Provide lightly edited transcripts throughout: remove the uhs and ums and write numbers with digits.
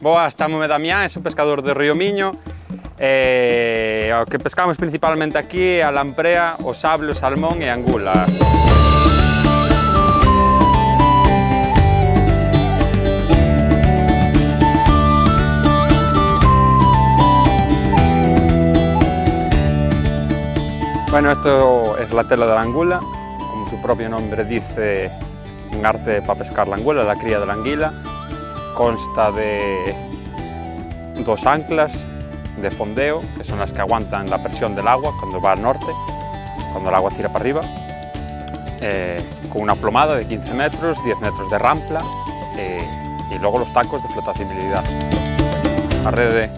Boas, chámome Damián, sou pescador de Río Miño. O que pescamos principalmente aquí é a lamprea, o sable, o salmón e a angula. Bueno, esto es la tela de la angula, como su propio nombre dice, un arte para pescar la angula, la cría de la anguila. Consta de dos anclas de fondeo, que son las que aguantan la presión del agua cuando va al norte, cuando el agua tira para arriba, con una plomada de 15 metros, 10 metros de rampla y luego los tacos de flotabilidad. A rede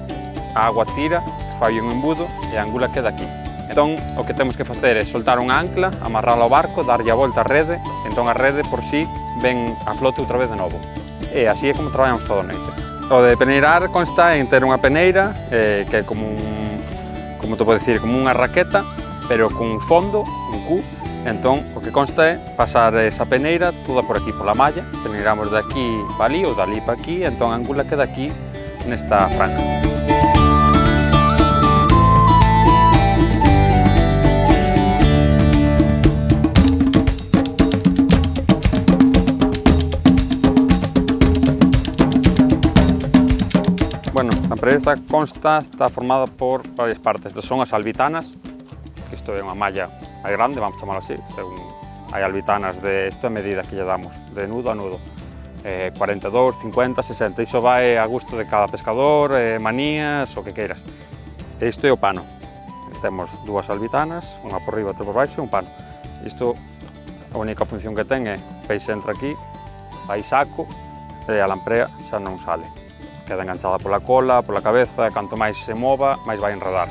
a agua tira, fai un embudo e a angula queda aquí. Entón, o que temos que facer é soltar unha ancla, amarrala ao barco, darlle a volta á rede, entón a rede por si ven a flote outra vez de novo. E así é como traballamos toda a noite. O de peneirar consta en ter unha peneira que é como te podo dicir, como unha raqueta, pero con un fondo, un cu. Entón, o que consta é pasar esa peneira toda por aquí, pola malla, peneiramos de aquí para ali ou de ali para aquí, entón a angula queda aquí nesta franja. Bueno, a empresa está formada por varias partes. Estas son as albitanas, que isto é unha malla moi grande, vamos chamalo así, según hai albitanas de esta medida que lle damos, de nudo a nudo. 42, 50, 60, iso vai a gusto de cada pescador, manías, o que queiras. E isto é o pano. Temos dúas albitanas, unha por riba, outra por baixo, e un pano. Isto, a única función que ten é, o peixe entra aquí, vai saco, e a lamprea xa non sale. Queda enganchada pola cola, pola cabeza, e canto máis se mova, máis vai enredar.